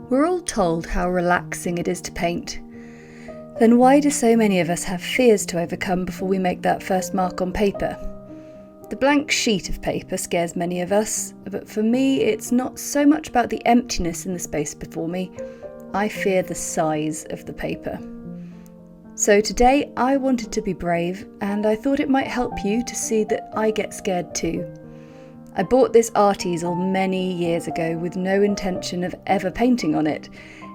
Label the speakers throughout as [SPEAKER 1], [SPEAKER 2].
[SPEAKER 1] We're all told how relaxing it is to paint. Then why do so many of us have fears to overcome before we make that first mark on paper? The blank sheet of paper scares many of us, but for me it's not so much about the emptiness in the space before me. I fear the size of the paper. So today I wanted to be brave, and I thought it might help you to see that I get scared too. I bought this art easel many years ago with no intention of ever painting on it.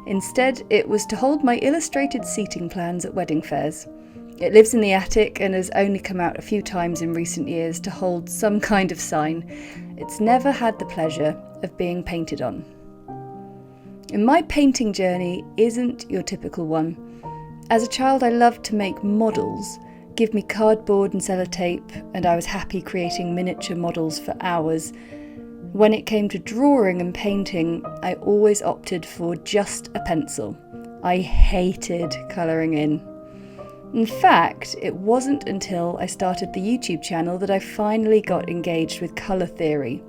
[SPEAKER 1] Instead, it was to hold my illustrated seating plans at wedding fairs. It lives in the attic and has only come out a few times in recent years to hold some kind of sign. It's never had the pleasure of being painted on. And my painting journey isn't your typical one. As a child, I loved to make models. Give me cardboard and sellotape, and I was happy creating miniature models for hours. When it came to drawing and painting, I always opted for just a pencil. I hated colouring in. In fact, it wasn't until I started the YouTube channel that I finally got engaged with colour theory.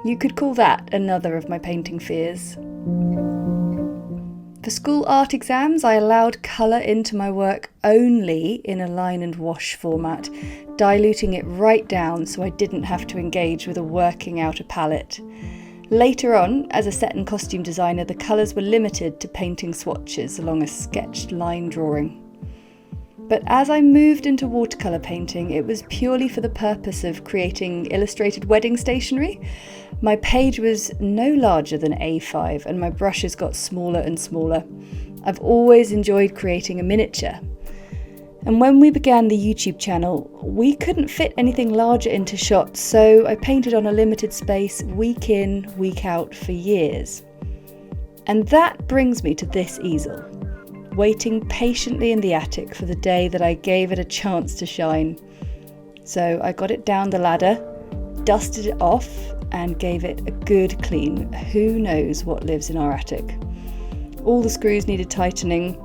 [SPEAKER 1] You could call that another of my painting fears. For school art exams, I allowed colour into my work only in a line and wash format, diluting it right down so I didn't have to engage with a working out a palette. Later on, as a set and costume designer, the colours were limited to painting swatches along a sketched line drawing. But as I moved into watercolour painting, it was purely for the purpose of creating illustrated wedding stationery. My page was no larger than A5 and my brushes got smaller and smaller. I've always enjoyed creating a miniature. And when we began the YouTube channel, we couldn't fit anything larger into shots, so I painted on a limited space week in, week out for years. And that brings me to this easel, waiting patiently in the attic for the day that I gave it a chance to shine. So I got it down the ladder, dusted it off, and gave it a good clean. Who knows what lives in our attic? All the screws needed tightening.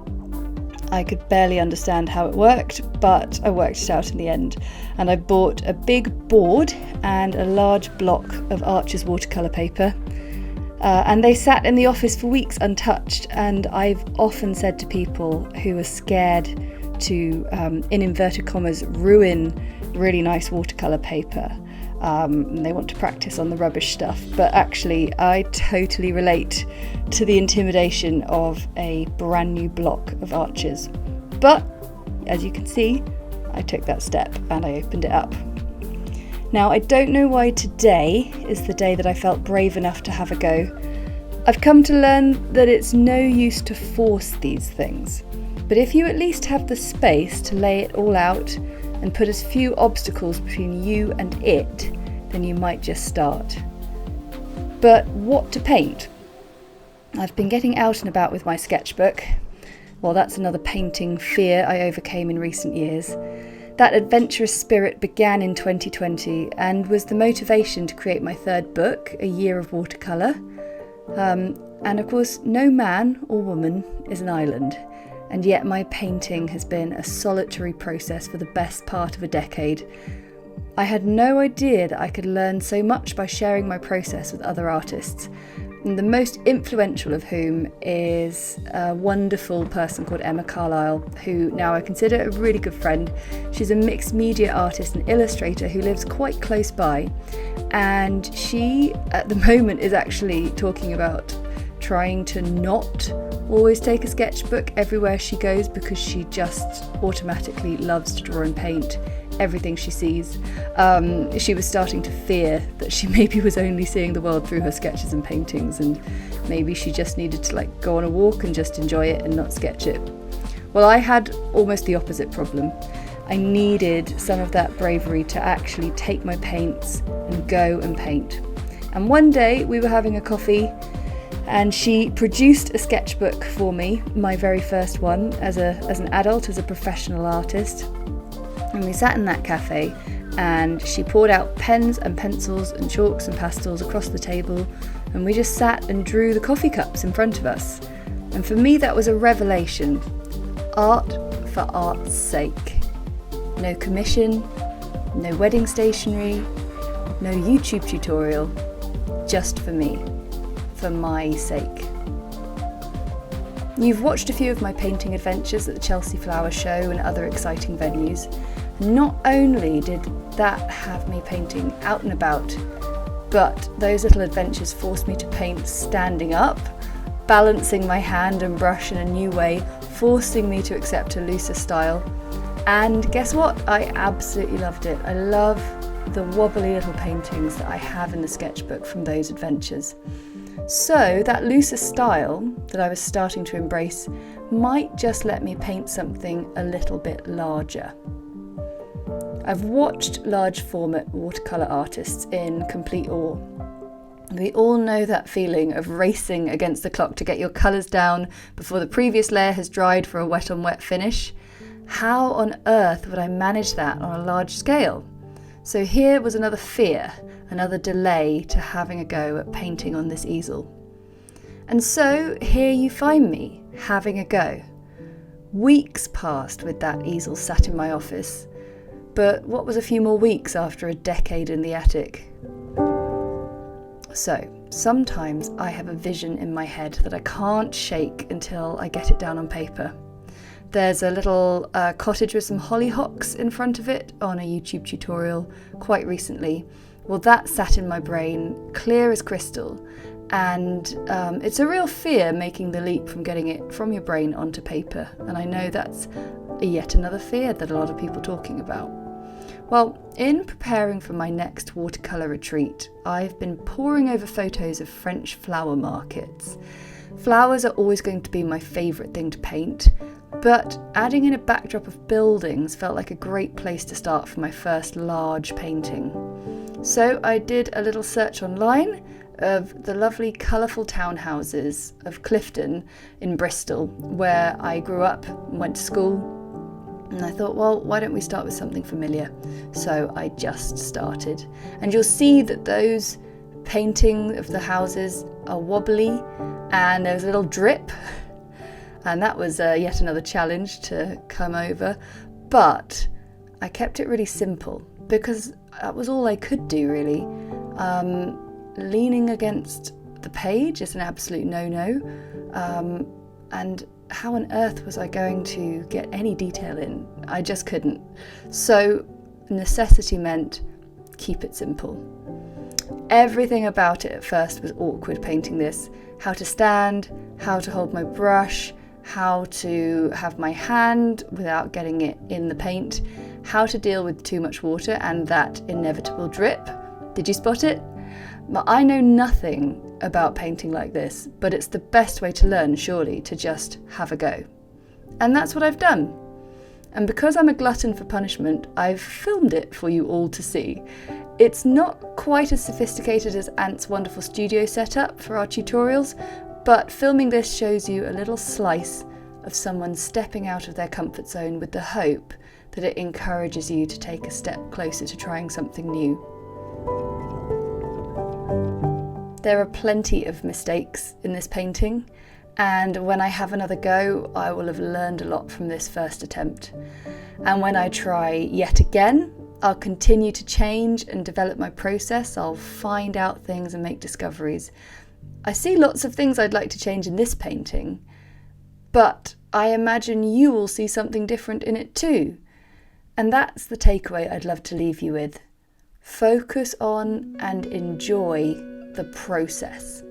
[SPEAKER 1] I could barely understand how it worked, but I worked it out in the end. And I bought a big board and a large block of Archer's watercolour paper. And they sat in the office for weeks untouched. And I've often said to people who are scared to, in inverted commas, ruin really nice watercolour paper, they want to practice on the rubbish stuff, but actually I totally relate to the intimidation of a brand new block of Archers. But as you can see, I took that step and I opened it up. Now, I don't know why today is the day that I felt brave enough to have a go. I've come to learn that it's no use to force these things, but if you at least have the space to lay it all out and put as few obstacles between you and it, then you might just start. But what to paint? I've been getting out and about with my sketchbook. Well, that's another painting fear I overcame in recent years. That adventurous spirit began in 2020 and was the motivation to create my third book, A Year of Watercolour. And of course, no man or woman is an island. And yet my painting has been a solitary process for the best part of a decade. I had no idea that I could learn so much by sharing my process with other artists, and the most influential of whom is a wonderful person called Emma Carlisle, who now I consider a really good friend. She's a mixed media artist and illustrator who lives quite close by, and she at the moment is actually talking about trying to not always take a sketchbook everywhere she goes because she just automatically loves to draw and paint everything she sees. She was starting to fear that she maybe was only seeing the world through her sketches and paintings, and maybe she just needed to go on a walk and just enjoy it and not sketch it. Well, I had almost the opposite problem. I needed some of that bravery to actually take my paints and go and paint. And one day we were having a coffee and she produced a sketchbook for me, my very first one as an adult, as a professional artist. And we sat in that cafe and she poured out pens and pencils and chalks and pastels across the table, and we just sat and drew the coffee cups in front of us. And for me that was a revelation. Art for art's sake. No commission, no wedding stationery, no YouTube tutorial, just for me, for my sake. You've watched a few of my painting adventures at the Chelsea Flower Show and other exciting venues. Not only did that have me painting out and about, but those little adventures forced me to paint standing up, balancing my hand and brush in a new way, forcing me to accept a looser style. And guess what? I absolutely loved it. I love the wobbly little paintings that I have in the sketchbook from those adventures. So that looser style that I was starting to embrace might just let me paint something a little bit larger. I've watched large format watercolour artists in complete awe. We all know that feeling of racing against the clock to get your colours down before the previous layer has dried for a wet on wet finish. How on earth would I manage that on a large scale? So here was another fear, another delay to having a go at painting on this easel. And so here you find me, having a go. Weeks passed with that easel sat in my office, but what was a few more weeks after a decade in the attic? So sometimes I have a vision in my head that I can't shake until I get it down on paper. There's a little cottage with some hollyhocks in front of it on a YouTube tutorial quite recently. Well, that sat in my brain, clear as crystal, and it's a real fear making the leap from getting it from your brain onto paper, and I know that's yet another fear that a lot of people are talking about. Well, in preparing for my next watercolour retreat, I've been poring over photos of French flower markets. Flowers are always going to be my favourite thing to paint, but adding in a backdrop of buildings felt like a great place to start for my first large painting. So I did a little search online of the lovely colourful townhouses of Clifton in Bristol, where I grew up and went to school. And I thought, well, why don't we start with something familiar? So I just started. And you'll see that those paintings of the houses are wobbly, and there's a little drip. And that was yet another challenge to come over. But I kept it really simple because that was all I could do, really. Leaning against the page is an absolute no-no. And how on earth was I going to get any detail in? I just couldn't. So necessity meant keep it simple. Everything about it at first was awkward painting this. How to stand, how to hold my brush, how to have my hand without getting it in the paint, how to deal with too much water and that inevitable drip. Did you spot it? I know nothing about painting like this, but it's the best way to learn, surely, to just have a go. And that's what I've done. And because I'm a glutton for punishment, I've filmed it for you all to see. It's not quite as sophisticated as Ant's wonderful studio setup for our tutorials, but filming this shows you a little slice of someone stepping out of their comfort zone with the hope that it encourages you to take a step closer to trying something new. There are plenty of mistakes in this painting, and when I have another go, I will have learned a lot from this first attempt. And when I try yet again, I'll continue to change and develop my process. I'll find out things and make discoveries. I see lots of things I'd like to change in this painting, but I imagine you will see something different in it too. And that's the takeaway I'd love to leave you with. Focus on and enjoy the process.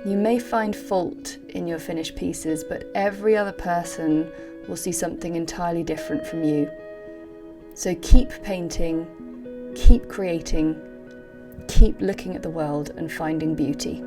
[SPEAKER 1] You may find fault in your finished pieces, but every other person will see something entirely different from you. So keep painting, keep creating, keep looking at the world and finding beauty.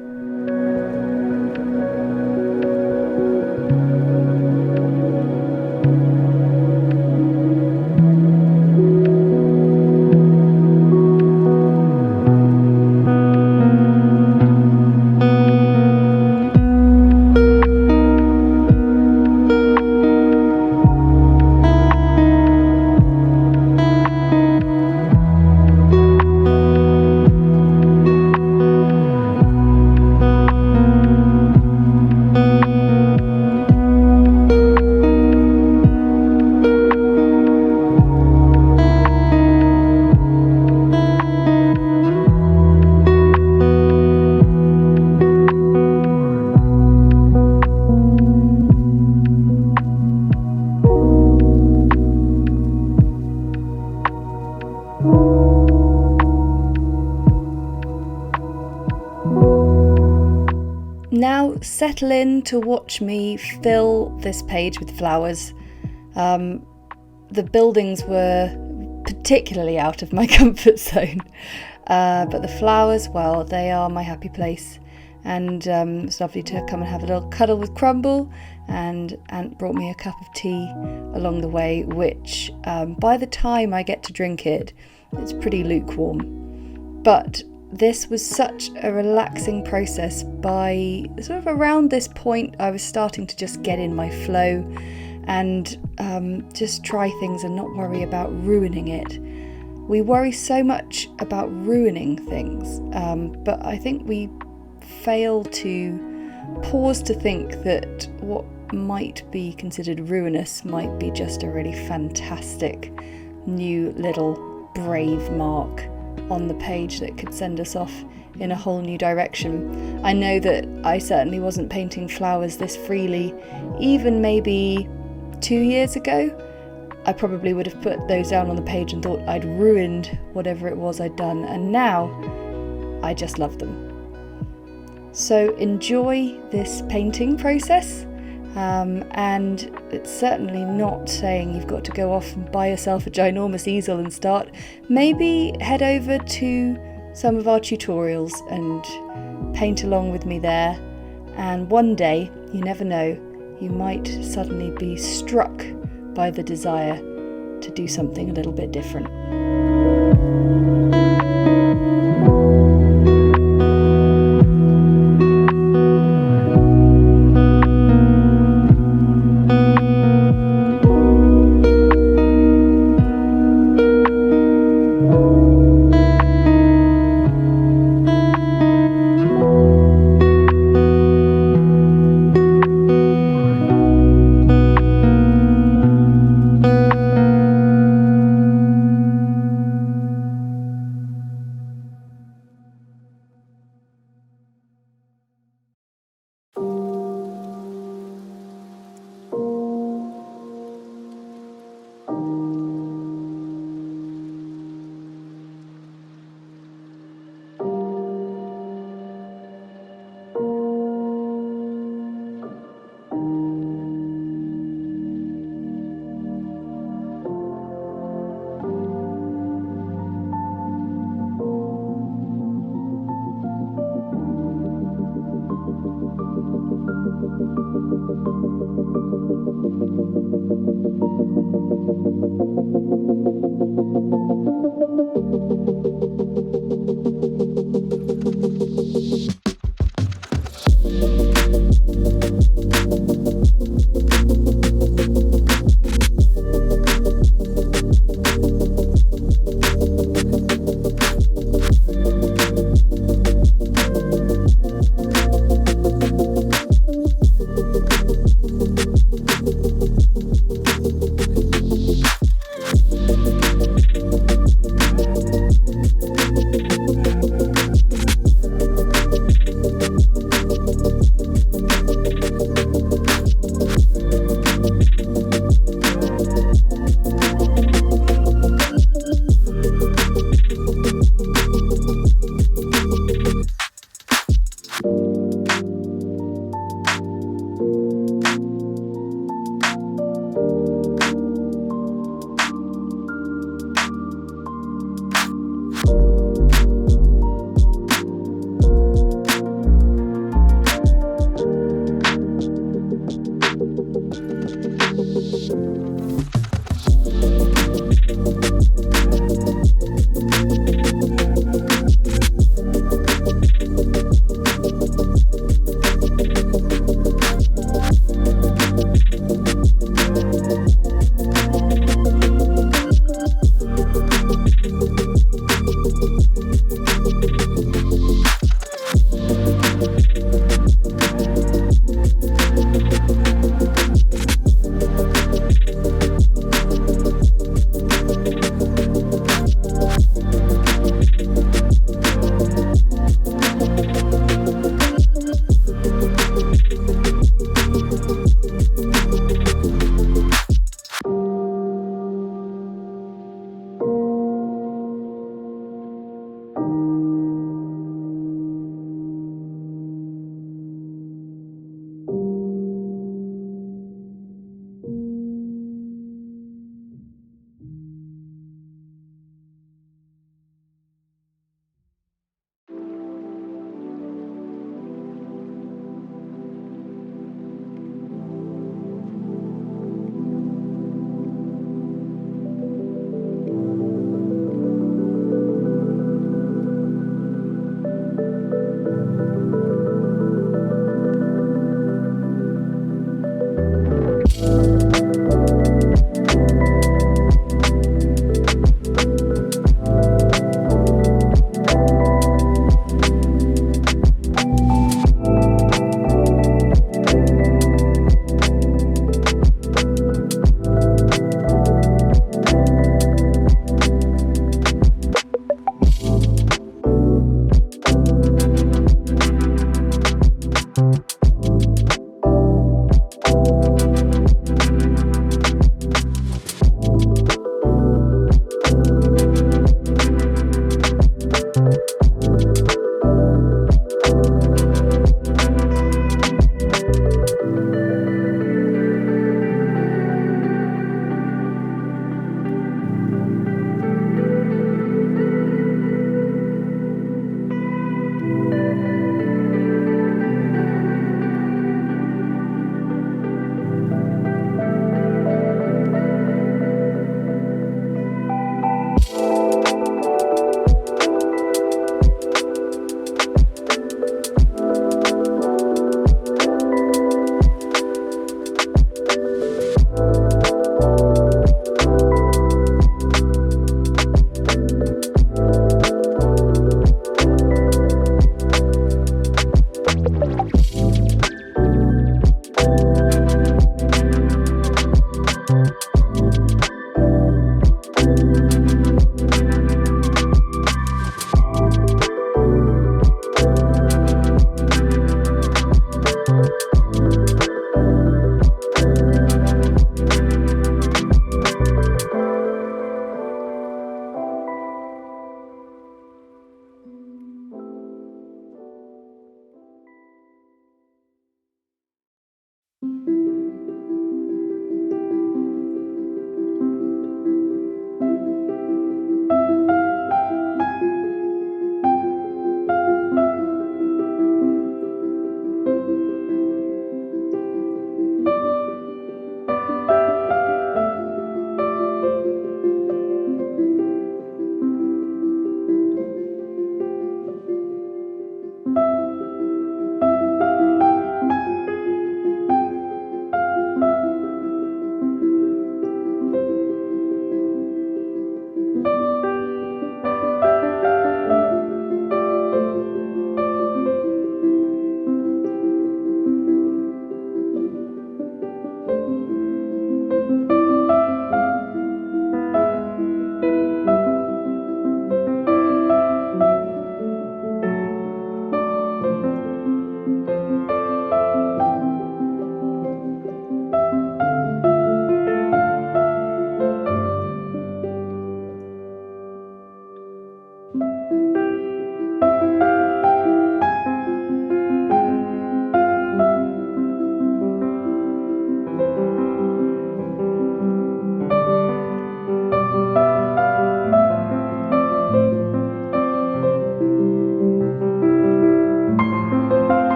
[SPEAKER 1] Now settle in to watch me fill this page with flowers. The buildings were particularly out of my comfort zone, but the flowers, well, they are my happy place. And it's lovely to come and have a little cuddle with Crumble, and Aunt brought me a cup of tea along the way, which by the time I get to drink it, it's pretty lukewarm. But this was such a relaxing process. By sort of around this point, I was starting to just get in my flow and just try things and not worry about ruining it. We worry so much about ruining things, but I think we fail to pause to think that what might be considered ruinous might be just a really fantastic new little brave mark on the page that could send us off in a whole new direction. I know that I certainly wasn't painting flowers this freely even maybe 2 years ago. I probably would have put those down on the page and thought I'd ruined whatever it was I'd done, and now I just love them. So enjoy this painting process, and it's certainly not saying you've got to go off and buy yourself a ginormous easel and start. Maybe head over to some of our tutorials and paint along with me there, and one day, you never know, you might suddenly be struck by the desire to do something a little bit different.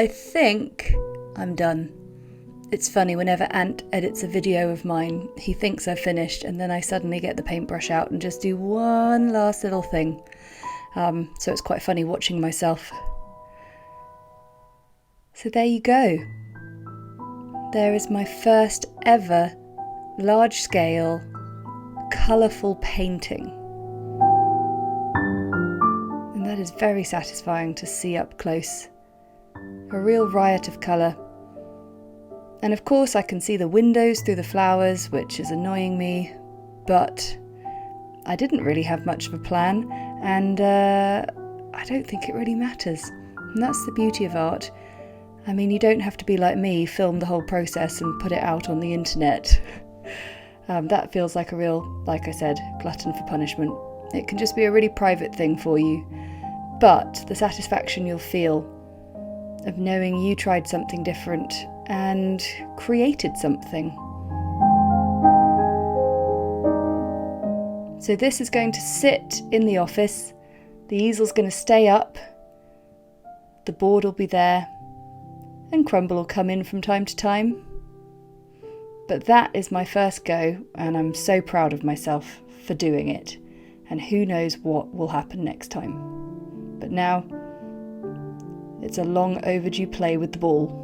[SPEAKER 1] I think I'm done. It's funny, whenever Ant edits a video of mine, he thinks I've finished, and then I suddenly get the paintbrush out and just do one last little thing. So it's quite funny watching myself. So there you go. There is my first ever large-scale, colourful painting. And that is very satisfying to see up close. A real riot of colour. And of course I can see the windows through the flowers, which is annoying me, but I didn't really have much of a plan, and I don't think it really matters. And that's the beauty of art. I mean, you don't have to be like me, film the whole process and put it out on the internet. That feels like a real, like I said, glutton for punishment. It can just be a really private thing for you. But the satisfaction you'll feel of knowing you tried something different and created something. So this is going to sit in the office. The easel's going to stay up. The board will be there. And crumble will come in from time to time. But that is my first go, and I'm so proud of myself for doing it. And who knows what will happen next time. But now, it's a long overdue play with the ball.